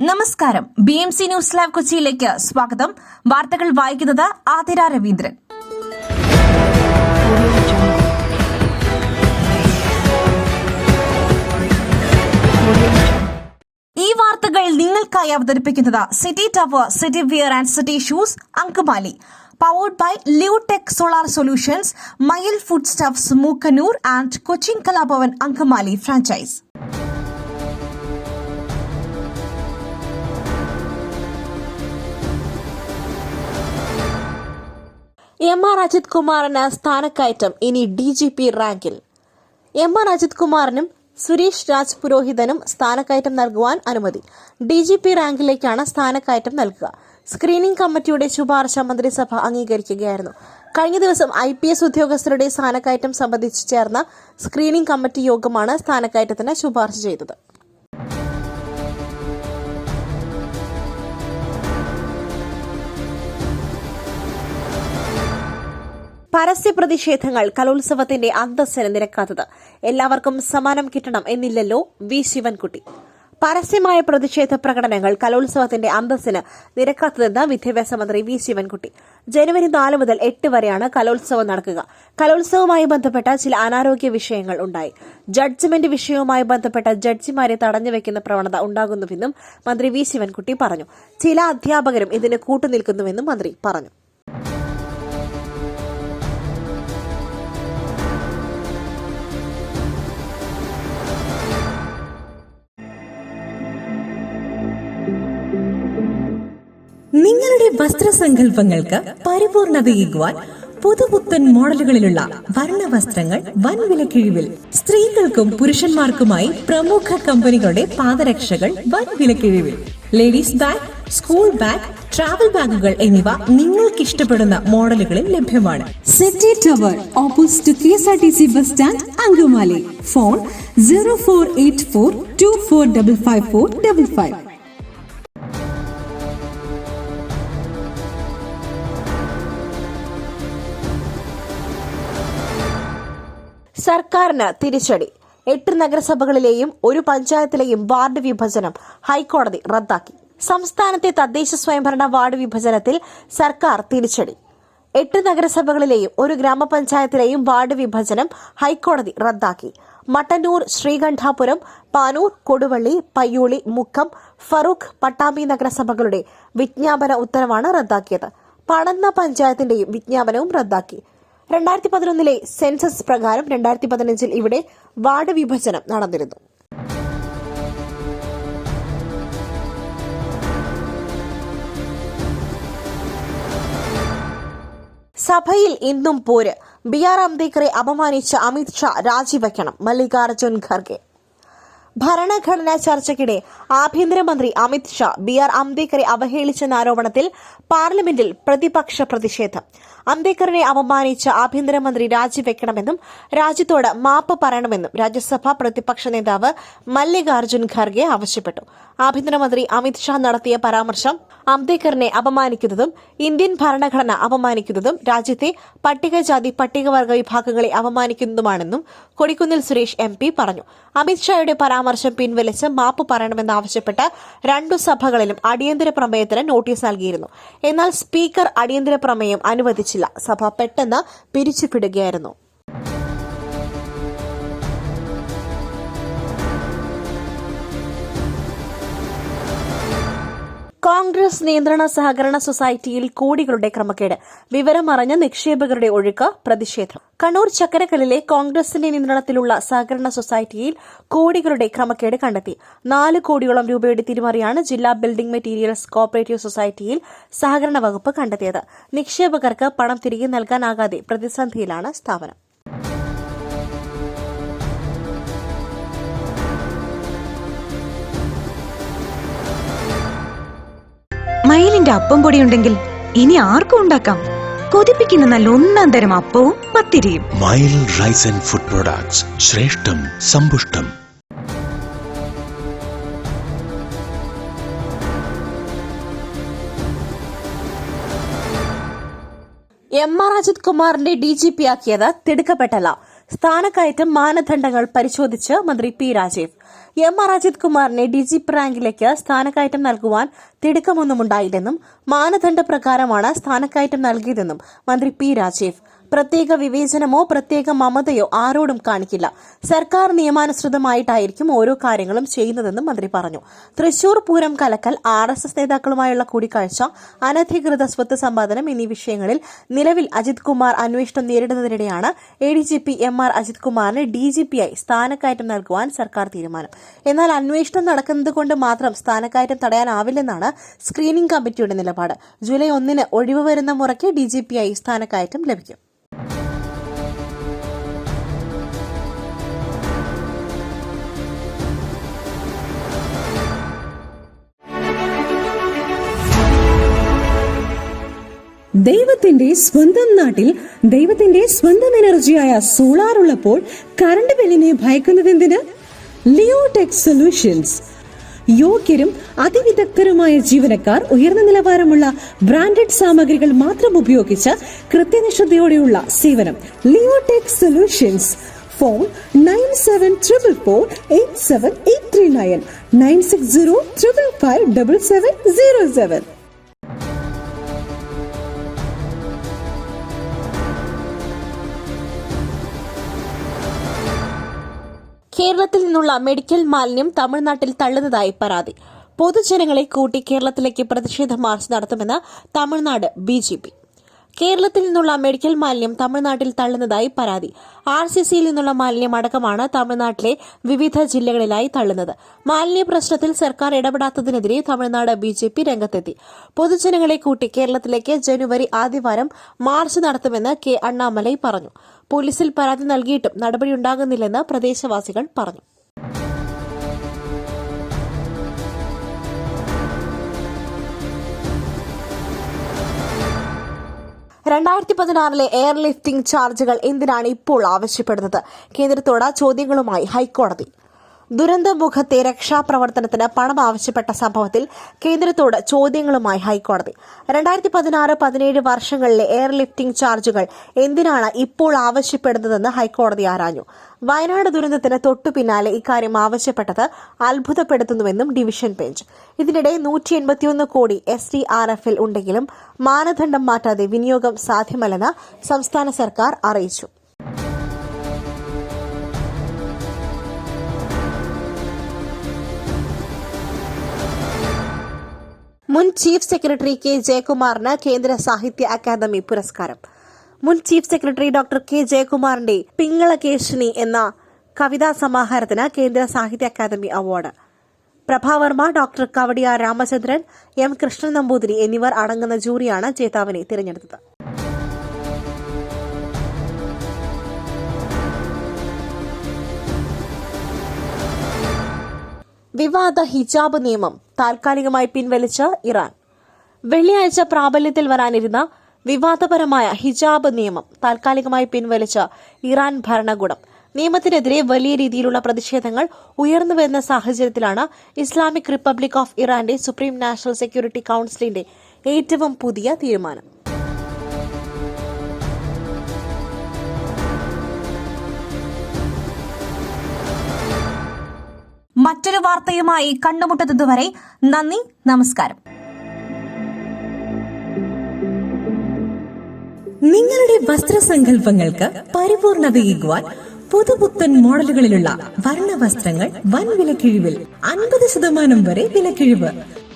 നമസ്കാരം. BMC news live കൊച്ചിയിലേക്ക് സ്വാഗതം. വാർത്തകൾ വായിക്കുന്നത് ആതിര രവീന്ദ്രൻ. ഈ വാർത്തകൾ നിങ്ങൾക്കായി അവതരിപ്പിക്കുന്നത് city tower, city wear and city shoes, Angamaly. Powered by Liutech Solar Solutions, Mayil Foodstuffs, Mookanur and Cochin Kalabavan Ankamali franchise. MR Ajith കുമാറിന് സ്ഥാനക്കയറ്റം. ഇനി DGP റാങ്കിൽ. MR അജിത് കുമാറിനും സുരേഷ് രാജ് പുരോഹിതനും സ്ഥാനക്കയറ്റം നൽകുവാൻ അനുമതി. DGP റാങ്കിലേക്കാണ് സ്ഥാനക്കയറ്റം നൽകുക. സ്ക്രീനിംഗ് കമ്മിറ്റിയുടെ ശുപാർശ മന്ത്രിസഭ അംഗീകരിക്കുകയായിരുന്നു. കഴിഞ്ഞ ദിവസം IPS ഉദ്യോഗസ്ഥരുടെ സ്ഥാനക്കയറ്റം സംബന്ധിച്ച് ചേർന്ന സ്ക്രീനിംഗ് കമ്മിറ്റി യോഗമാണ് സ്ഥാനക്കയറ്റത്തിന് ശുപാർശ ചെയ്തത്. പരസ്യ പ്രതിഷേധങ്ങൾ കലോത്സവത്തിന്റെ അന്തസ്സിന് നിരക്കാത്തത്. എല്ലാവർക്കും സമ്മാനം കിട്ടണം എന്നില്ലല്ലോ വി ശിവൻകുട്ടി. പരസ്യമായ പ്രതിഷേധ പ്രകടനങ്ങൾ കലോത്സവത്തിന്റെ അന്തസ്സിന് നിരക്കാത്തതെന്ന് വിദ്യാഭ്യാസ മന്ത്രി വി ശിവൻകുട്ടി. ജനുവരി 4 മുതൽ 8 വരെയാണ് കലോത്സവം നടക്കുക. കലോത്സവവുമായി ബന്ധപ്പെട്ട ചില അനാരോഗ്യ വിഷയങ്ങൾ ഉണ്ടായി. ജഡ്ജ്മെന്റ് വിഷയവുമായി ബന്ധപ്പെട്ട ജഡ്ജിമാരെ തടഞ്ഞുവെക്കുന്ന പ്രവണത ഉണ്ടാകുന്നുവെന്നും മന്ത്രി വി ശിവൻകുട്ടി പറഞ്ഞു. ചില അധ്യാപകരും ഇതിന് കൂട്ടുനിൽക്കുന്നുവെന്നും മന്ത്രി പറഞ്ഞു. നിങ്ങളുടെ വസ്ത്രസങ്കല്പങ്ങൾക്ക് പരിപൂർണതയേകുവാൻ പുതുപുത്തൻ മോഡലുകളിലുള്ള വർണ്ണവസ്ത്രങ്ങൾ വൻ വിലക്കിഴിവിൽ. സ്ത്രീകൾക്കും പുരുഷന്മാർക്കുമായി പ്രമുഖ കമ്പനികളുടെ പാദരക്ഷകൾ വൻ വിലക്കിഴിവിൽ. Ladies bag, school bag, travel ബാഗുകൾ എന്നിവ നിങ്ങൾക്ക് ഇഷ്ടപ്പെടുന്ന മോഡലുകളിൽ ലഭ്യമാണ്. City tower, opposite KSRTC bus stand, Angamaly. Phone 0484 245555. സർക്കാരിന് തിരിച്ചടി. 8 നഗരസഭകളിലെയും ഒരു പഞ്ചായത്തിലെയും വാർഡ് വിഭജനം ഹൈക്കോടതി റദ്ദാക്കി. സംസ്ഥാനത്തെ തദ്ദേശ സ്വയംഭരണ വാർഡ് വിഭജനത്തിൽ സർക്കാർ തിരിച്ചടി. 8 നഗരസഭകളിലെയും ഒരു ഗ്രാമപഞ്ചായത്തിലെയും വാർഡ് വിഭജനം ഹൈക്കോടതി റദ്ദാക്കി. മട്ടന്നൂർ, ശ്രീകണ്ഠാപുരം, പാനൂർ, കൊടുവള്ളി, പയ്യോളി, മുക്കം, ഫറൂഖ്, പട്ടാമ്പി നഗരസഭകളുടെ വിജ്ഞാപന ഉത്തരവാണ് റദ്ദാക്കിയത്. പടന്ന പഞ്ചായത്തിന്റെയും വിജ്ഞാപനവും റദ്ദാക്കി. 2011 സെൻസസ് പ്രകാരം 2015 ഇവിടെ വാർഡ് വിഭജനം നടന്നിരുന്നു. സഭയിൽ ഇന്നും പോര്. BR അംബേദ്കറെ അപമാനിച്ച അമിത് ഷാ രാജിവെക്കണം, മല്ലികാർജ്ജുൻ ഖർഗെ. ഭരണഘടനാ ചർച്ചയ്ക്കിടെ ആഭ്യന്തരമന്ത്രി അമിത് ഷാ BR അംബേദ്കറെ അവഹേളിച്ചെന്ന ആരോപണത്തിൽ പാർലമെന്റിൽ പ്രതിപക്ഷ പ്രതിഷേധം. അംബേദ്കറിനെ അപമാനിച്ച ആഭ്യന്തരമന്ത്രി രാജിവെക്കണമെന്നും രാജ്യത്തോട് മാപ്പ് പറയണമെന്നും രാജ്യസഭാ പ്രതിപക്ഷ നേതാവ് മല്ലികാർജ്ജുൻ ഖർഗെ ആവശ്യപ്പെട്ടു. ആഭ്യന്തരമന്ത്രി അമിത് ഷാ നടത്തിയ പരാമർശം അംബേദ്കറിനെ അപമാനിക്കുന്നതും ഇന്ത്യൻ ഭരണഘടന അപമാനിക്കുന്നതും രാജ്യത്തെ പട്ടികജാതി പട്ടികവർഗ വിഭാഗങ്ങളെ അപമാനിക്കുന്നതുമാണെന്നും കൊടിക്കുന്നിൽ സുരേഷ് MP പറഞ്ഞു. അമിത് ഷായുടെ പരാമർശം പിൻവലിച്ച് മാപ്പ് പറയണമെന്നാവശ്യപ്പെട്ട് 2 സഭകളിലും അടിയന്തര പ്രമേയത്തിന് നോട്ടീസ് നൽകിയിരുന്നു. എന്നാൽ സ്പീക്കർ അടിയന്തര പ്രമേയം അനുവദിച്ചില്ല. സഭ പെട്ടെന്ന് പിരിച്ചുവിടുകയായിരുന്നു. കോൺഗ്രസ് നിയന്ത്രണ സഹകരണ സൊസൈറ്റിയിൽ കോടികളുടെ ക്രമക്കേട്. വിവരമറിഞ്ഞ നിക്ഷേപകരുടെ ഒഴുക്ക്, പ്രതിഷേധം. കണ്ണൂർ ചക്കരക്കല്ലിലെ കോൺഗ്രസിന്റെ നിയന്ത്രണത്തിലുള്ള സഹകരണ സൊസൈറ്റിയിൽ കോടികളുടെ ക്രമക്കേട് കണ്ടെത്തി. 4 കോടിയോളം രൂപയുടെ തിരിമറിയാണ് ജില്ലാ ബിൽഡിംഗ് മെറ്റീരിയൽസ് കോഓപ്പറേറ്റീവ് സൊസൈറ്റിയിൽ സഹകരണ വകുപ്പ് കണ്ടെത്തിയത്. നിക്ഷേപകർക്ക് പണം തിരികെ നൽകാനാകാതെ പ്രതിസന്ധിയിലാണ് സ്ഥാപനം. മയിലിന്റെ അപ്പം പൊടിയുണ്ടെങ്കിൽ ഇനി ആർക്കും ഉണ്ടാക്കാം. കൊതിപ്പിക്കുന്ന നല്ല ഒന്നാം തരം അപ്പവും പത്തിരിയും. മയിൽ റൈസ് ആൻഡ് ഫുഡ് പ്രൊഡക്ട്സ്, ശ്രേഷ്ഠം സമ്പുഷ്ടം. MR അജിത് കുമാറിനെ DGP ആക്കിയത് തിടുക്കപ്പെട്ടല്ല. സ്ഥാനക്കയറ്റം മാനദണ്ഡങ്ങൾ പരിശോധിച്ച് മന്ത്രി P. രാജീവ്. MR അജിത് കുമാറിനെ DGP റാങ്കിലേക്ക് സ്ഥാനക്കയറ്റം നൽകുവാൻ തിടുക്കമൊന്നുമുണ്ടായില്ലെന്നും മാനദണ്ഡ പ്രകാരമാണ് സ്ഥാനക്കയറ്റം നൽകിയതെന്നും മന്ത്രി P. രാജീവ്. പ്രത്യേക വിവേചനമോ പ്രത്യേക മമതയോ ആരോടും കാണിക്കില്ല. സർക്കാർ നിയമാനുസൃതമായിട്ടായിരിക്കും ഓരോ കാര്യങ്ങളും ചെയ്യുന്നതെന്നും മന്ത്രി പറഞ്ഞു. തൃശൂർ പൂരം കലക്കൽ, RSS നേതാക്കളുമായുള്ള കൂടിക്കാഴ്ച, അനധികൃത സ്വത്ത് സമ്പാദനം എന്നീ വിഷയങ്ങളിൽ നിലവിൽ അജിത് കുമാർ അന്വേഷണം നേരിടുന്നതിനിടെയാണ് ADGP MR അജിത് കുമാറിന് DGPയായി സ്ഥാനക്കയറ്റം നൽകുവാൻ സർക്കാർ തീരുമാനം. എന്നാൽ അന്വേഷണം നടക്കുന്നതുകൊണ്ട് മാത്രം സ്ഥാനക്കയറ്റം തടയാനാവില്ലെന്നാണ് സ്ക്രീനിംഗ് കമ്മിറ്റിയുടെ നിലപാട്. ജൂലൈ 1 ഒഴിവ് വരുന്ന മുറയ്ക്ക് DGPയായി സ്ഥാനക്കയറ്റം ലഭിക്കും. ദൈവത്തിന്റെ സ്വന്തം നാട്ടിൽ ദൈവത്തിന്റെ സ്വന്തം എനർജിയായ സോളാർ ഉള്ളപ്പോൾ കറണ്ട് ബില്ലിനെ ഭയക്കുന്നതെന്തിന്? Leotech solutions. യോഗ്യരും അതിവിദഗ്ധരുമായ ജീവനക്കാർ, ഉയർന്ന നിലവാരമുള്ള ബ്രാൻഡഡ് സാമഗ്രികൾ മാത്രം ഉപയോഗിച്ച് കൃത്യനിഷ്ഠതയോടെയുള്ള സേവനം. Leotech solutions. ഫോൺ 9744487839 9605557707. കേരളത്തിൽ നിന്നുള്ള മെഡിക്കൽ മാലിന്യം തമിഴ്നാട്ടിൽ തള്ളുന്നതായി പരാതി. പൊതുജനങ്ങളെ കൂട്ടി കേരളത്തിലേക്ക് പ്രതിഷേധ മാർച്ച് നടത്തുമെന്ന് തമിഴ്നാട് BJP. കേരളത്തിൽ നിന്നുള്ള മെഡിക്കൽ മാലിന്യം തമിഴ്നാട്ടിൽ തള്ളുന്നതായി പരാതി. RCCയിൽ നിന്നുള്ള മാലിന്യം അടക്കമാണ് തമിഴ്നാട്ടിലെ വിവിധ ജില്ലകളിലായി തള്ളുന്നത്. മാലിന്യ പ്രശ്നത്തിൽ സർക്കാർ ഇടപെടാത്തതിനെതിരെ തമിഴ്നാട് BJP രംഗത്തെത്തി. പൊതുജനങ്ങളെ കൂട്ടി കേരളത്തിലേക്ക് ജനുവരി ആദ്യവാരം മാർച്ച് നടത്തുമെന്ന് K. അണ്ണാമലൈ പറഞ്ഞു. പോലീസിൽ പരാതി നൽകിയിട്ടും നടപടിയുണ്ടാകുന്നില്ലെന്ന് പ്രദേശവാസികൾ പറഞ്ഞു. ിലെ എയർ ലിഫ്റ്റിംഗ് ചാർജുകൾ എന്തിനാണ് ഇപ്പോൾ ആവശ്യപ്പെടുന്നത്? കേന്ദ്രത്തോട് ചോദ്യങ്ങളുമായി ഹൈക്കോടതി. ദുരന്തമുഖത്തെ രക്ഷാപ്രവർത്തനത്തിന് പണം ആവശ്യപ്പെട്ട സംഭവത്തിൽ കേന്ദ്രത്തോട് ചോദ്യങ്ങളുമായി ഹൈക്കോടതി. 2016-17 വർഷങ്ങളിലെ എയർ ലിഫ്റ്റിംഗ് ചാർജുകൾ എന്തിനാണ് ഇപ്പോൾ ആവശ്യപ്പെടുന്നതെന്ന് ഹൈക്കോടതി ആരാഞ്ഞു. വയനാട് ദുരന്തത്തിന് തൊട്ടു പിന്നാലെ ഇക്കാര്യം ആവശ്യപ്പെട്ടത് അത്ഭുതപ്പെടുത്തുന്നുവെന്നും ഡിവിഷൻ ബെഞ്ച്. ഇതിനിടെ 181 കോടി SDRFൽ ഉണ്ടെങ്കിലും മാനദണ്ഡം മാറ്റാതെ വിനിയോഗം സാധ്യമല്ലെന്ന് സംസ്ഥാന സർക്കാർ അറിയിച്ചു. മുൻ ചീഫ് സെക്രട്ടറി K. ജയകുമാറിന് കേന്ദ്ര സാഹിത്യ അക്കാദമി പുരസ്കാരം. മുൻ ചീഫ് സെക്രട്ടറി ഡോക്ടർ K. ജയകുമാറിന്റെ പിങ്ങളകേശിനി എന്ന കവിതാ സമാഹാരത്തിന് കേന്ദ്ര Sahitya Akademi award. Prabhavarma, doctor Kavadiyar Ramachandran, M. Krishnan Namboothiri എന്നിവർ അടങ്ങുന്ന ജൂറിയാണ് ജേതാവിനെ തിരഞ്ഞെടുത്തത്. വിവാദ ഹിജാബ് നിയമം താൽക്കാലികമായി പിൻവലിച്ച ഇറാൻ. വെള്ളിയാഴ്ച പ്രാബല്യത്തിൽ വരാനിരുന്ന വിവാദപരമായ ഹിജാബ് നിയമം താൽക്കാലികമായി പിൻവലിച്ച ഇറാൻ ഭരണകൂടം. നിയമത്തിനെതിരെ വലിയ രീതിയിലുള്ള പ്രതിഷേധങ്ങൾ ഉയർന്നുവരുന്ന സാഹചര്യത്തിലാണ് ഇസ്ലാമിക് റിപ്പബ്ലിക് ഓഫ് ഇറാന്റെ സുപ്രീം നാഷണൽ സെക്യൂരിറ്റി കൌൺസിലിന്റെ ഏറ്റവും പുതിയ തീരുമാനം. മറ്റൊരു വാർത്തയുമായി കണ്ടുമുട്ടുന്നതുവരെ നന്ദി, നമസ്കാരം. നിങ്ങളുടെ വസ്ത്രസങ്കല്പങ്ങൾക്ക് പരിപൂർണതയേകുവാൻ പുതുപുത്തൻ മോഡലുകളിലുള്ള വർണ്ണവസ്ത്രങ്ങൾ വൻ വിലക്കിഴിവിൽ 50% വരെ വിലക്കിഴിവ്.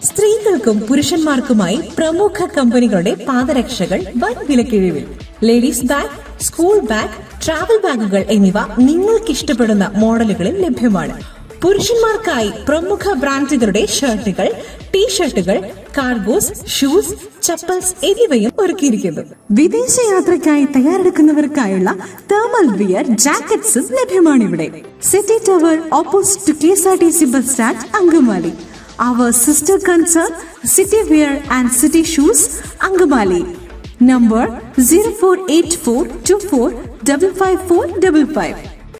സ്ത്രീകൾക്കും പുരുഷന്മാർക്കുമായി പ്രമുഖ കമ്പനികളുടെ പാദരക്ഷകൾ വൻ വിലക്കിഴിവിൽ. Ladies bag, school bag, travel ബാഗുകൾ എന്നിവ നിങ്ങൾക്കിഷ്ടപ്പെടുന്ന മോഡലുകളിൽ ലഭ്യമാണ്. പുരുഷന്മാർക്കായി പ്രമുഖ ബ്രാൻഡുകളുടെ ഷർട്ടുകൾ, ടീഷർട്ടുകൾ, കാർഗോസ്, ഷൂസ്, ചപ്പൽസ് എന്നിവയും ഒരുക്കിയിരിക്കുന്നു. വിദേശയാത്രയ്ക്കായി തയ്യാറെടുക്കുന്നവർക്കായുള്ള തേർമൽ വിയർ, ജാക്കറ്റ്സും ലഭ്യമാണിവിടെ. City tower opposite KSRTC bus stand, Angamaly. Our sister concern, City Wear and City Shoes, Angamali. Number 048424555455.